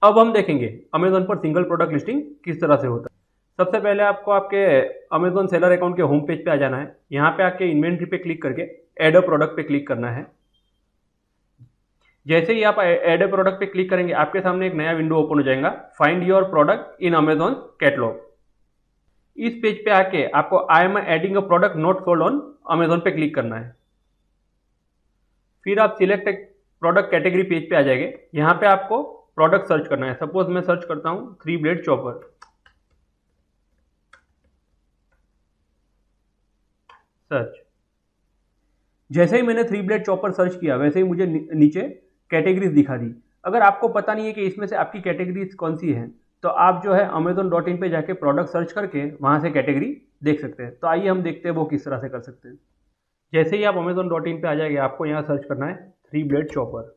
अब हम देखेंगे अमेजोन पर सिंगल प्रोडक्ट लिस्टिंग किस तरह से होता है। सबसे पहले आपको आपके अमेजोन सेलर अकाउंट के होम पेज पे आ जाना है। यहाँ पे आके इन्वेंट्री पे क्लिक करके ऐड अ प्रोडक्ट पे क्लिक करना है। जैसे ही आप ऐड अ प्रोडक्ट पे क्लिक करेंगे आपके सामने एक नया विंडो ओपन हो जाएगा, find your product in Amazon catalogue. इस पेज पे आके आपको I am adding a product not sold on Amazon पे क्लिक करना है। फिर आप सिलेक्ट एक प्रोडक्ट कैटेगरी पेज पे आ जाएंगे। यहाँ पे आपको प्रोडक्ट सर्च करना है। सपोज मैं सर्च करता हूँ 3 ब्लेड चॉपर। सर्च। जैसे ही मैंने 3 ब्लेड चॉपर सर्च किया वैसे ही मुझे नीचे कैटेगरीज दिखा दी। अगर आपको पता नहीं है कि इसमें से आपकी कैटेगरीज कौन सी है, तो आप जो है अमेजोन.in पे जाके प्रोडक्ट सर्च करके वहां से कैटेगरी देख सकते हैं। तो आइए हम देखते हैं वो किस तरह से कर सकते हैं। जैसे ही आप अमेजोन.in पे आ जाएंगे आपको यहाँ सर्च करना है 3 ब्लेड चॉपर।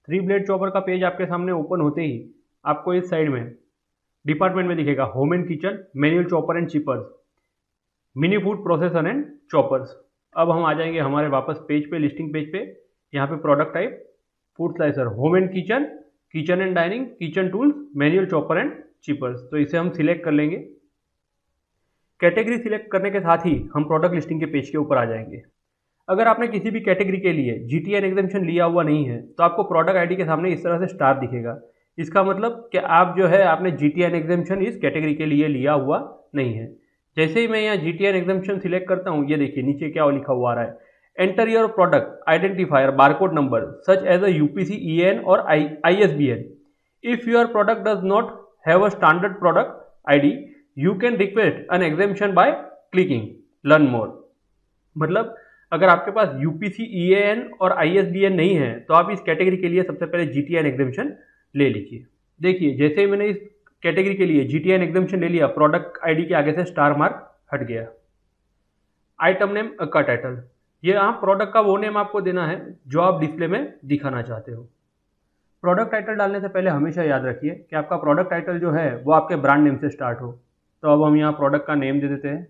3 ब्लेड चॉपर का पेज आपके सामने ओपन होते ही आपको इस साइड में डिपार्टमेंट में दिखेगा home and kitchen, manual chopper and chippers, mini food processor and choppers. अब हम आ जाएंगे हमारे वापस पेज पे, लिस्टिंग पेज पे। यहाँ पे product type food slicer, home and kitchen, kitchen and dining, kitchen tools, manual chopper and chippers. तो इसे हम सिलेक्ट कर लेंगे। कैटेगरी सिलेक्ट करने के साथ ही हम प्रोडक्ट लिस्टिंग के पेज के ऊपर आ जाएंगे। अगर आपने किसी भी कैटेगरी के लिए जीटीएन एग्जामेशन लिया हुआ नहीं है तो आपको प्रोडक्ट आईडी के सामने इस तरह से स्टार दिखेगा। इसका मतलब कि आप जो है आपने जीटीएन एग्जामेशन इस कैटेगरी के लिए लिया हुआ नहीं है। जैसे ही मैं यहाँ जीटीएन एग्जामेशन सिलेक्ट करता हूँ, ये देखिए नीचे क्या लिखा हुआ आ रहा है, enter your product identifier barcode number such as a UPC EAN और ISBN. If your product does not have a standard product ID you can request an exemption by clicking learn more. मतलब अगर आपके पास UPC ईएएन और ISBN नहीं है तो आप इस कैटेगरी के लिए सबसे पहले जीटीएन एग्जामेशन ले लीजिए। देखिए जैसे ही मैंने इस कैटेगरी के लिए जीटीएन एग्जामेशन ले लिया, प्रोडक्ट आईडी के आगे से स्टार मार्क हट गया। आइटम नेम का टाइटल, ये यहाँ प्रोडक्ट का वो नेम आपको देना है जो आप डिस्प्ले में दिखाना चाहते हो। प्रोडक्ट टाइटल डालने से पहले हमेशा याद रखिए कि आपका प्रोडक्ट टाइटल जो है वो आपके ब्रांड नेम से स्टार्ट हो। तो अब हम यहाँ प्रोडक्ट का नेम दे देते हैं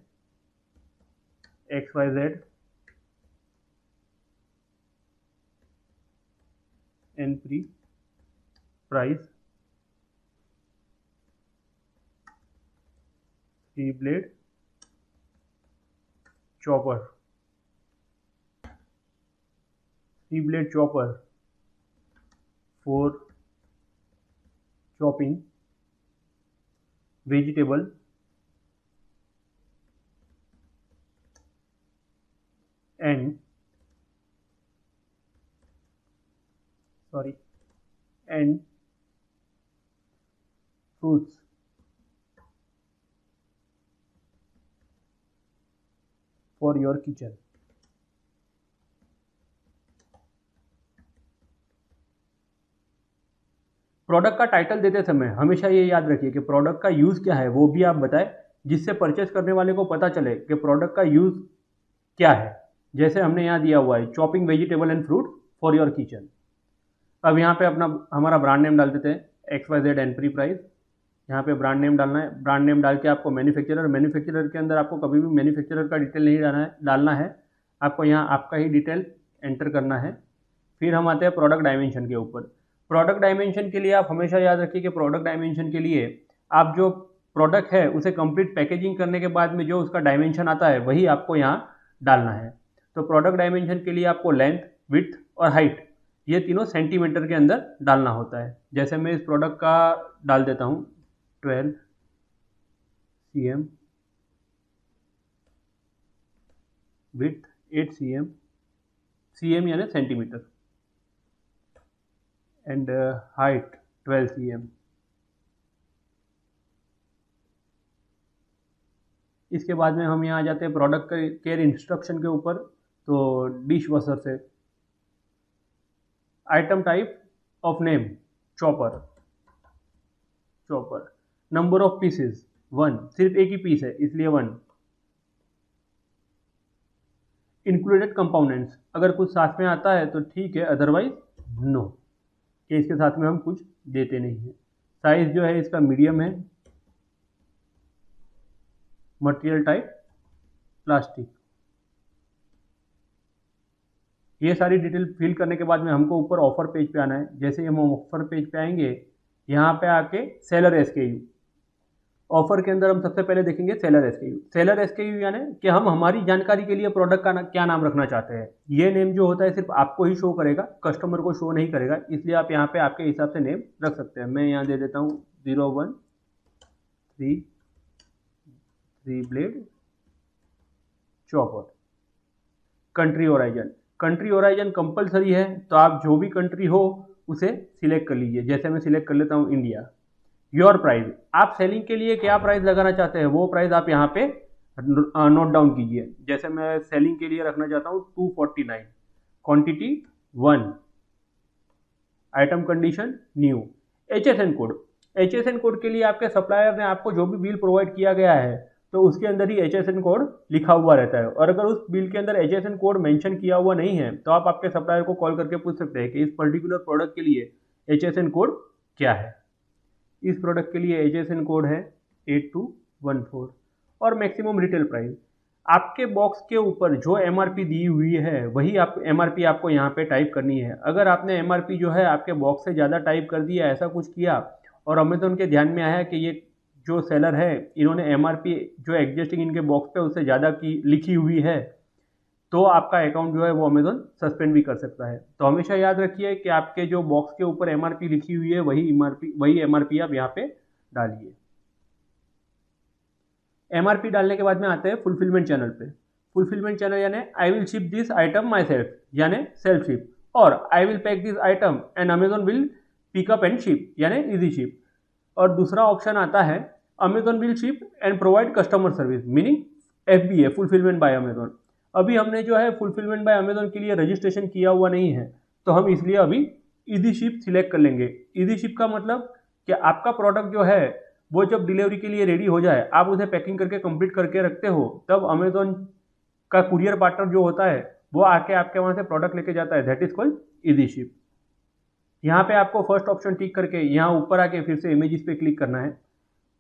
XYZ एनप्री price 3 blade chopper, 3 blade chopper for chopping vegetable and and fruits for your kitchen. Product का टाइटल देते समय हमेशा ये याद रखिए कि प्रोडक्ट का यूज़ क्या है वो भी आप बताएं, जिससे परचेस करने वाले को पता चले कि प्रोडक्ट का यूज़ क्या है। जैसे हमने यहाँ दिया हुआ है chopping vegetable and fruit for your kitchen. अब यहाँ पे अपना हमारा ब्रांड नेम डाल देते हैं XYZ एंट्री प्राइस। यहाँ पे ब्रांड नेम डालना है। ब्रांड नेम डाल के आपको मैन्युफैक्चरर के अंदर आपको कभी भी मैन्युफैक्चरर का डिटेल नहीं डालना है। आपको यहाँ आपका ही डिटेल एंटर करना है। फिर हम आते हैं प्रोडक्ट डायमेंशन के ऊपर। प्रोडक्ट डायमेंशन के लिए आप हमेशा याद रखिए कि प्रोडक्ट डायमेंशन के लिए आप जो प्रोडक्ट है उसे कंप्लीट पैकेजिंग करने के बाद में जो उसका डायमेंशन आता है वही आपको यहाँ डालना है। तो प्रोडक्ट डायमेंशन के लिए आपको लेंथ, विड्थ और हाइट ये तीनों सेंटीमीटर के अंदर डालना होता है। जैसे मैं इस प्रोडक्ट का डाल देता हूँ 12 cm, विड्थ 8 cm यानी सेंटीमीटर, एंड हाइट 12 cm। इसके बाद में हम यहाँ आ जाते हैं प्रोडक्ट केयर इंस्ट्रक्शन के ऊपर। तो डिश वॉशर से item type of name chopper, number of pieces 1, सिर्फ एक ही पीस है इसलिए 1। इंक्लूडेड कंपोनेंट्स, अगर कुछ साथ में आता है तो ठीक है, अदरवाइज नो, कि इसके साथ में हम कुछ देते नहीं हैं। साइज जो है इसका मीडियम है। Material type plastic. ये सारी डिटेल फिल करने के बाद में हमको ऊपर ऑफर पेज पे आना है। जैसे ही हम ऑफर पेज पे आएंगे, यहाँ पे आके सेलर एसकेयू, ऑफर के अंदर हम सबसे पहले देखेंगे सेलर एसकेयू। सेलर एसकेयू यानी कि हम हमारी जानकारी के लिए प्रोडक्ट का क्या नाम रखना चाहते हैं। ये नेम जो होता है सिर्फ आपको ही शो करेगा, कस्टमर को शो नहीं करेगा, इसलिए आप यहाँ पे आपके हिसाब से नेम रख सकते हैं। मैं यहाँ दे देता हूँ 013 blade chopper. Country origin, country origin compulsory है, तो आप जो भी कंट्री हो उसे सिलेक्ट कर लीजिए। जैसे मैं सिलेक्ट कर लेता हूँ इंडिया। योर प्राइस, आप सेलिंग के लिए क्या प्राइस लगाना चाहते हैं वो प्राइस आप यहाँ पे नोट डाउन कीजिए। जैसे मैं सेलिंग के लिए रखना चाहता हूँ 249, quantity 1, item condition new. HSN code, HSN code के लिए आपके सप्लायर ने आपको जो भी बिल प्रोवाइड किया गया है तो उसके अंदर ही HSN कोड लिखा हुआ रहता है, और अगर उस बिल के अंदर HSN कोड मेंशन किया हुआ नहीं है तो आप आपके सप्लायर को कॉल करके पूछ सकते हैं कि इस पर्टिकुलर प्रोडक्ट के लिए HSN कोड क्या है। इस प्रोडक्ट के लिए HSN कोड है 8214 और मैक्सिमम रिटेल प्राइस। आपके बॉक्स के ऊपर जो MRP दी हुई है वही आप MRP आपको यहाँ पे टाइप करनी है। अगर आपने MRP जो है आपके बॉक्स से ज़्यादा टाइप कर दिया, ऐसा कुछ किया और अमेज़न के ध्यान में आया कि ये जो सेलर है इन्होंने MRP जो एग्जिस्टिंग इनके बॉक्स पे उससे ज़्यादा की लिखी हुई है, तो आपका अकाउंट जो है वो अमेज़न सस्पेंड भी कर सकता है। तो हमेशा याद रखिए कि आपके जो बॉक्स के ऊपर MRP लिखी हुई है वही MRP आप यहाँ पे डालिए। MRP डालने के बाद में आते हैं फुलफिलमेंट चैनल पे। फुलफिलमेंट चैनल यानी I will ship this item my self, यानी सेल्फ शिप, और I will pack this item and Amazon will pick up and ship यानी इजी शिप। और दूसरा ऑप्शन आता है Amazon will ship and provide customer service, meaning FBA, fulfilment bye Amazon. अभी हमने जो है फुलफिलमेंट बाय अमेज़न के लिए रजिस्ट्रेशन किया हुआ नहीं है, तो हम इसलिए अभी इजी शिप सिलेक्ट कर लेंगे। इजी शिप का मतलब कि आपका प्रोडक्ट जो है वो जब डिलीवरी के लिए रेडी हो जाए, आप उसे पैकिंग करके कंप्लीट करके रखते हो, तब अमेज़न का कुरियर पार्टनर जो होता है वो आके आपके वहाँ से प्रोडक्ट लेके जाता है, that is called easy ship. यहाँ पे आपको फर्स्ट ऑप्शन टिक करके यहाँ ऊपर आके फिर से इमेजेस पे क्लिक करना है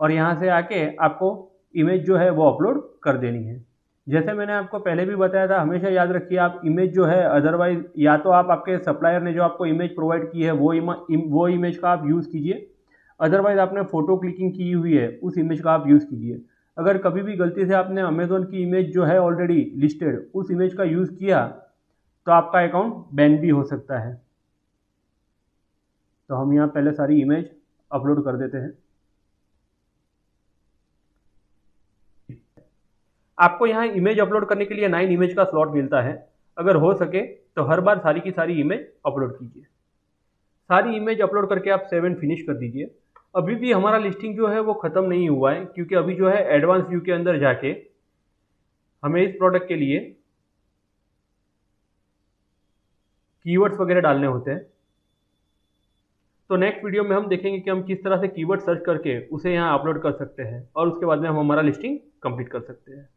और यहाँ से आके आपको इमेज जो है वो अपलोड कर देनी है। जैसे मैंने आपको पहले भी बताया था, हमेशा याद रखिए आप इमेज जो है, अदरवाइज या तो आप आपके सप्लायर ने जो आपको इमेज प्रोवाइड की है वो इमेज का आप यूज़ कीजिए, अदरवाइज आपने फ़ोटो क्लिकिंग की हुई है उस इमेज का आप यूज़ कीजिए। अगर कभी भी गलती से आपने अमेज़न की इमेज जो है ऑलरेडी लिस्टेड उस इमेज का यूज़ किया तो आपका अकाउंट बैन भी हो सकता है। तो हम यहाँ पहले सारी इमेज अपलोड कर देते हैं। आपको यहाँ इमेज अपलोड करने के लिए 9 इमेज का स्लॉट मिलता है। अगर हो सके तो हर बार सारी की सारी इमेज अपलोड कीजिए। सारी इमेज अपलोड करके आप सेव एंड फिनिश कर दीजिए। अभी भी हमारा लिस्टिंग जो है वो ख़त्म नहीं हुआ है, क्योंकि अभी जो है एडवांस व्यू के अंदर जाके हमें इस प्रोडक्ट के लिए कीवर्ड्स वगैरह डालने होते हैं। तो नेक्स्ट वीडियो में हम देखेंगे कि हम किस तरह से कीवर्ड सर्च करके उसे यहाँ अपलोड कर सकते हैं और उसके बाद में हम हमारा लिस्टिंग कंप्लीट कर सकते हैं।